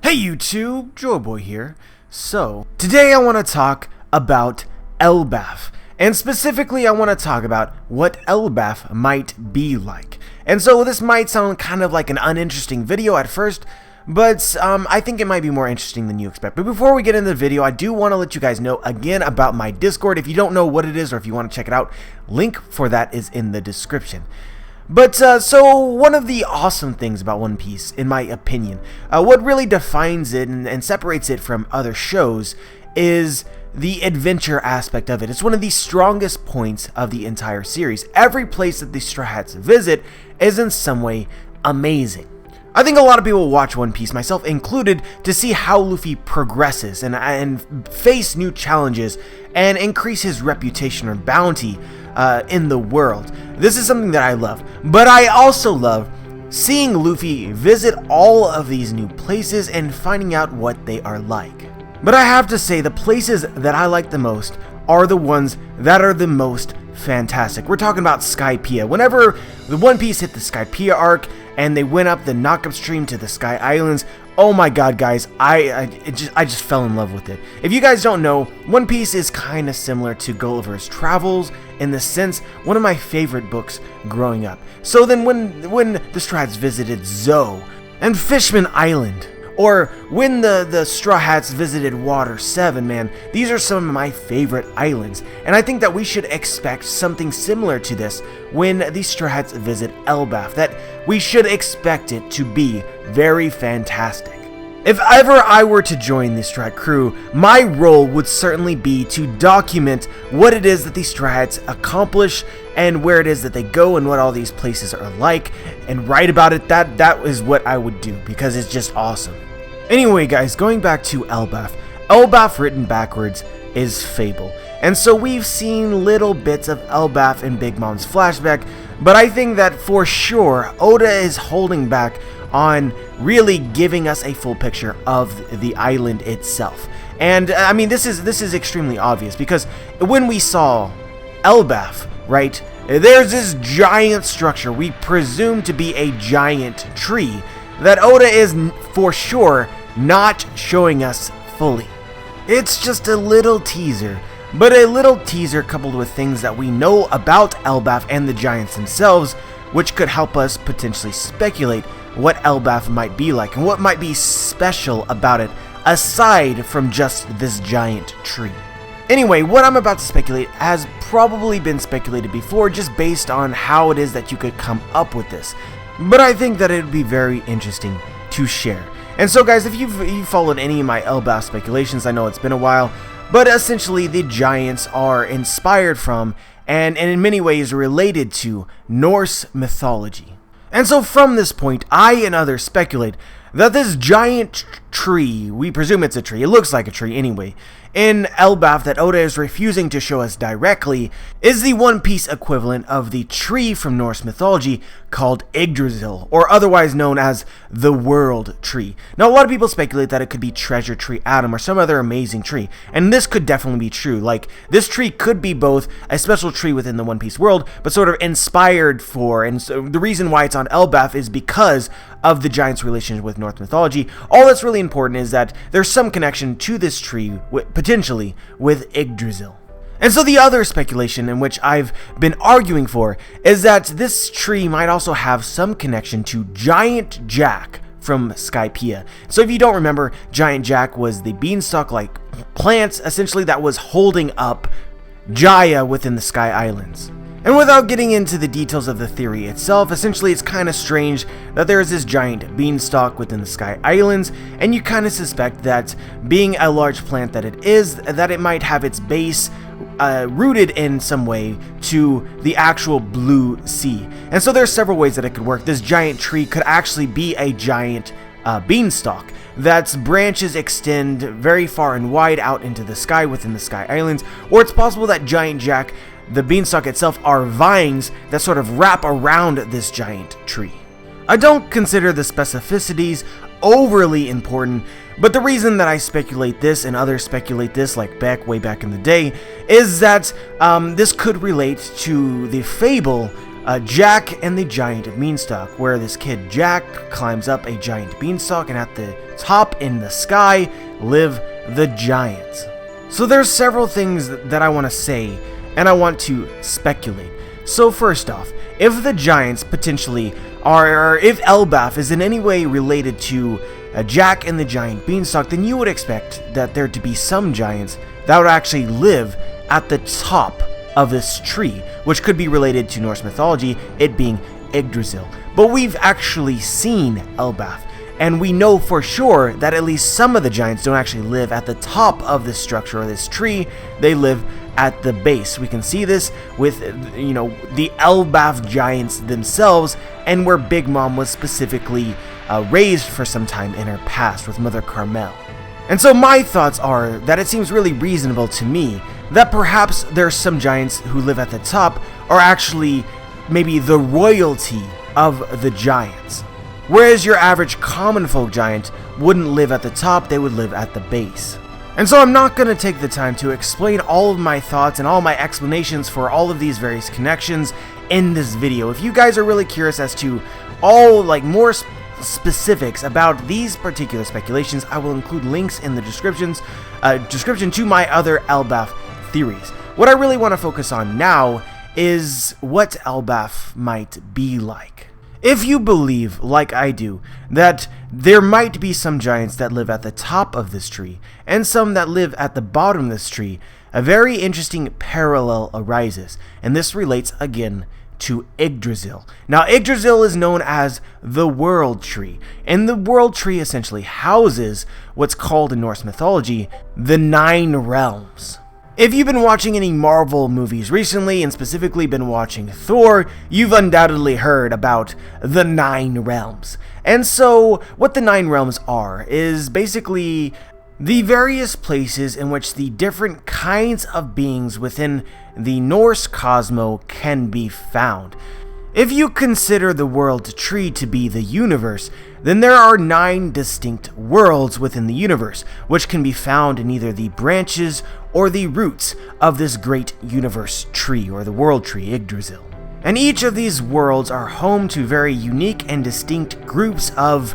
Hey YouTube, Joyboy here. So, today I want to talk about Elbaf. And specifically I want to talk about what Elbaf might be like. And so this might sound kind of like an uninteresting video at first, but I think it might be more interesting than you expect. But before we get into the video, I do want to let you guys know again about my Discord. If you don't know what it is or if you want to check it out, link for that is in the description. But, so one of the awesome things about One Piece, in my opinion, what really defines it and separates it from other shows is the adventure aspect of it. It's one of the strongest points of the entire series. Every place that the Straw Hats visit is in some way amazing. I think a lot of people watch One Piece, myself included, to see how Luffy progresses and face new challenges and increase his reputation or bounty in the world. This is something that I love, but I also love seeing Luffy visit all of these new places and finding out what they are like. But I have to say, the places that I like the most are the ones that are the most fantastic. We're talking about Skypiea. Whenever the One Piece hit the Skypiea arc and they went up the knock-up stream to the Sky Islands, oh my god, guys, I just fell in love with it. If you guys don't know, One Piece is kind of similar to Gulliver's Travels in the sense, one of my favorite books growing up. So then when the Straw Hats visited Zoe and Fishman Island, or when the Straw Hats visited Water 7, man, these are some of my favorite islands. And I think that we should expect something similar to this when the Straw Hats visit Elbaf, that we should expect it to be very fantastic. If ever I were to join the Straw Hat crew, my role would certainly be to document what it is that the Straw Hats accomplish and where it is that they go and what all these places are like, and write about it. That is what I would do, because it's just awesome. Anyway guys, going back to Elbaf. Elbaf written backwards is Fable. And so we've seen little bits of Elbaf in Big Mom's flashback, but I think that for sure Oda is holding back on really giving us a full picture of the island itself. And I mean, this is extremely obvious, because when we saw Elbaf, right, there's this giant structure we presume to be a giant tree that Oda is for sure not showing us fully. It's just a little teaser, but a little teaser coupled with things that we know about Elbaf and the giants themselves, which could help us potentially speculate what Elbaf might be like and what might be special about it aside from just this giant tree. Anyway, what I'm about to speculate has probably been speculated before, just based on how it is that you could come up with this. But I think that it would be very interesting to share. And so guys, if you've followed any of my Elbaf speculations, I know it's been a while, but essentially the giants are inspired from and in many ways related to Norse mythology. And so from this point, I and others speculate that this giant tree, we presume it's a tree, it looks like a tree anyway, in Elbaf that Oda is refusing to show us directly, is the One Piece equivalent of the tree from Norse mythology called Yggdrasil, or otherwise known as the World Tree. Now, a lot of people speculate that it could be Treasure Tree Adam or some other amazing tree, and this could definitely be true. Like, this tree could be both a special tree within the One Piece world, but sort of inspired for, and so the reason why it's on Elbaf is because of the giant's relationship with Norse mythology. All that's really important is that there's some connection to this tree, potentially with Yggdrasil. And so the other speculation, in which I've been arguing for, is that this tree might also have some connection to Giant Jack from Skypiea. So if you don't remember, Giant Jack was the beanstalk-like plant, essentially, that was holding up Jaya within the Sky Islands. And without getting into the details of the theory itself, essentially it's kind of strange that there is this giant beanstalk within the Sky Islands, and you kind of suspect that, being a large plant that it is, that it might have its base rooted in some way to the actual blue sea. And so there's several ways that it could work. This giant tree could actually be a giant beanstalk that's branches extend very far and wide out into the sky within the Sky Islands, or it's possible that Giant Jack, the beanstalk itself, are vines that sort of wrap around this giant tree. I don't consider the specificities overly important, but the reason that I speculate this and others speculate this, like way back in the day, is that this could relate to the fable Jack and the Giant Beanstalk, where this kid Jack climbs up a giant beanstalk, and at the top in the sky live the giants. So there's several things that I want to say, and I want to speculate. So first off, if the giants potentially are, if Elbaf is in any way related to Jack and the Giant Beanstalk, then you would expect that there to be some giants that would actually live at the top of this tree, which could be related to Norse mythology, it being Yggdrasil. But we've actually seen Elbaf, and we know for sure that at least some of the giants don't actually live at the top of this structure or this tree, they live at the base. We can see this with, the Elbaf giants themselves, and where Big Mom was specifically raised for some time in her past with Mother Carmel. And so my thoughts are that it seems really reasonable to me that perhaps there's some giants who live at the top are actually maybe the royalty of the giants. Whereas your average common folk giant wouldn't live at the top, they would live at the base. And so I'm not going to take the time to explain all of my thoughts and all my explanations for all of these various connections in this video. If you guys are really curious as to all more specifics about these particular speculations, I will include links in the description to my other Elbaf theories. What I really want to focus on now is what Elbaf might be like. If you believe, like I do, that there might be some giants that live at the top of this tree, and some that live at the bottom of this tree, a very interesting parallel arises, and this relates again to Yggdrasil. Now, Yggdrasil is known as the World Tree, and the World Tree essentially houses what's called in Norse mythology the 9 realms. If you've been watching any Marvel movies recently, and specifically been watching Thor, you've undoubtedly heard about the 9 realms. And so, what the 9 realms are is basically the various places in which the different kinds of beings within the Norse cosmos can be found. If you consider the World Tree to be the universe, then there are 9 distinct worlds within the universe, which can be found in either the branches or the roots of this great universe tree, or the World Tree, Yggdrasil. And each of these worlds are home to very unique and distinct groups of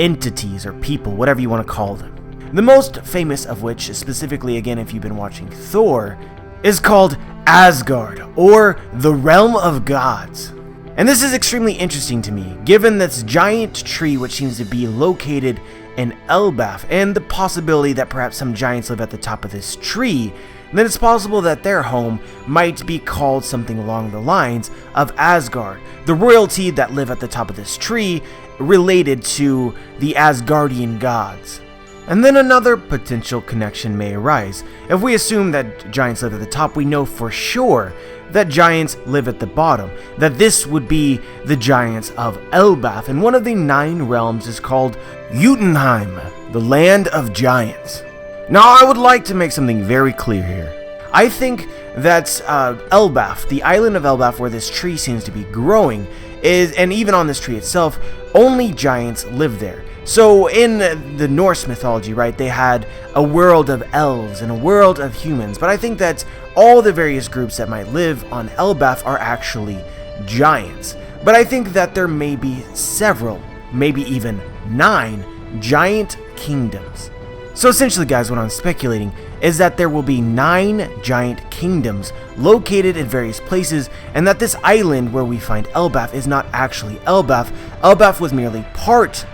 entities, or people, whatever you want to call them. The most famous of which, specifically again if you've been watching Thor, is called Asgard, or the Realm of Gods. And this is extremely interesting to me, given this giant tree which seems to be located in Elbaf, and the possibility that perhaps some giants live at the top of this tree, then it's possible that their home might be called something along the lines of Asgard, the royalty that live at the top of this tree, related to the Asgardian gods. And then another potential connection may arise. If we assume that giants live at the top, we know for sure that giants live at the bottom, that this would be the giants of Elbaf, and one of the 9 realms is called Jotunheim, the land of giants. Now, I would like to make something very clear here. I think that Elbaf, the island of Elbaf where this tree seems to be growing, and even on this tree itself, only giants live there. So in the Norse mythology, right, they had a world of elves and a world of humans, but I think that all the various groups that might live on Elbaf are actually giants. But I think that there may be several, maybe even 9 giant kingdoms. So essentially, guys, what I'm speculating is that there will be 9 giant kingdoms located in various places, and that this island where we find Elbaf is not actually Elbaf. Elbaf was merely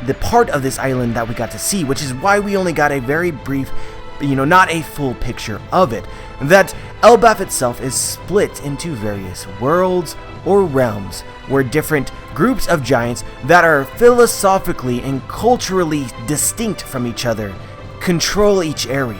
the part of this island that we got to see, which is why we only got a very brief, not a full picture of it. That Elbaf itself is split into various worlds or realms, where different groups of giants that are philosophically and culturally distinct from each other control each area.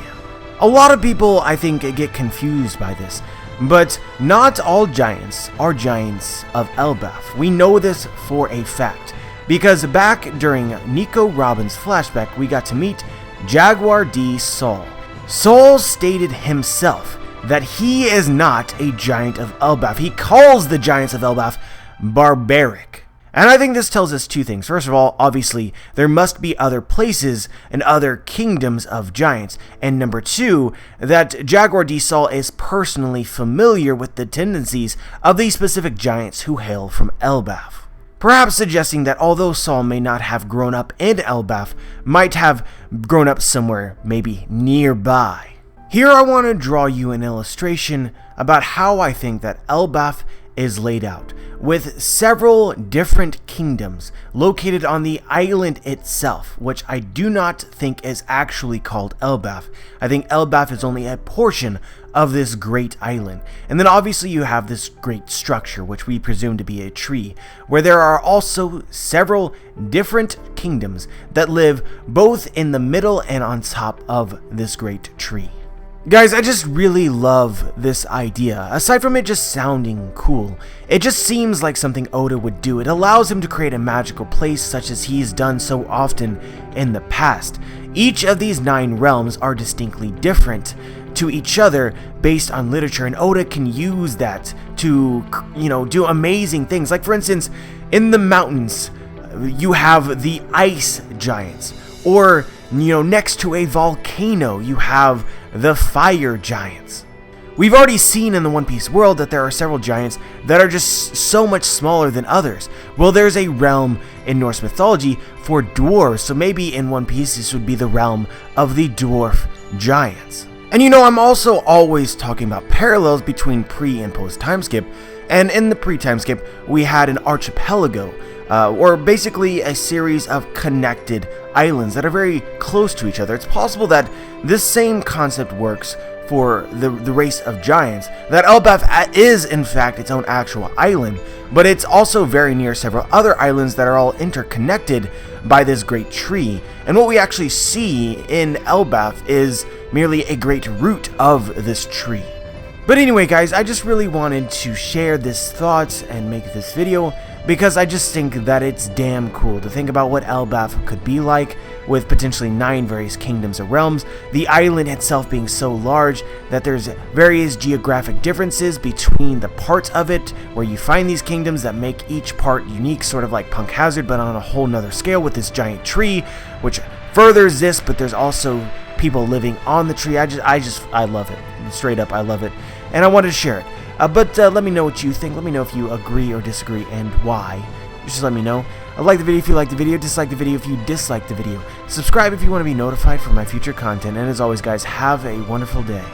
A lot of people, I think, get confused by this, but not all giants are giants of Elbaf. We know this for a fact, because back during Nico Robin's flashback, we got to meet Jaguar D. Saul. Saul stated himself that he is not a giant of Elbaf. He calls the giants of Elbaf barbaric. And I think this tells us two things. First of all, obviously, there must be other places and other kingdoms of giants. And number two, that Jaguar D. Sol is personally familiar with the tendencies of these specific giants who hail from Elbaf. Perhaps suggesting that although Sol may not have grown up in Elbaf, might have grown up somewhere maybe nearby. Here I want to draw you an illustration about how I think that Elbaf is laid out, with several different kingdoms located on the island itself, which I do not think is actually called Elbaf. I think Elbaf is only a portion of this great island. And then obviously you have this great structure, which we presume to be a tree, where there are also several different kingdoms that live both in the middle and on top of this great tree. Guys, I just really love this idea. Aside from it just sounding cool, it just seems like something Oda would do. It allows him to create a magical place such as he's done so often in the past. Each of these 9 realms are distinctly different to each other based on literature, and Oda can use that to, do amazing things. Like for instance, in the mountains, you have the ice giants, or next to a volcano, you have the fire giants. We've already seen in the One Piece world that there are several giants that are just so much smaller than others. Well, there's a realm in Norse mythology for dwarves, so maybe in One Piece this would be the realm of the dwarf giants. And I'm also always talking about parallels between pre and post timeskip, and in the pre-timeskip we had an archipelago, or basically a series of connected islands that are very close to each other. It's possible that this same concept works for the race of giants, that Elbaf is in fact its own actual island, but it's also very near several other islands that are all interconnected by this great tree. And what we actually see in Elbaf is merely a great root of this tree. But anyway guys, I just really wanted to share this thoughts and make this video because I just think that it's damn cool to think about what Elbaf could be like with potentially 9 various kingdoms or realms, the island itself being so large that there's various geographic differences between the parts of it where you find these kingdoms that make each part unique, sort of like Punk Hazard, but on a whole nother scale with this giant tree, which furthers this, but there's also people living on the tree. I love it. Straight up, I love it. And I wanted to share it. But let me know what you think. Let me know if you agree or disagree and why. Just let me know. Like the video if you like the video, dislike the video if you dislike the video. Subscribe if you want to be notified for my future content. And as always guys, have a wonderful day.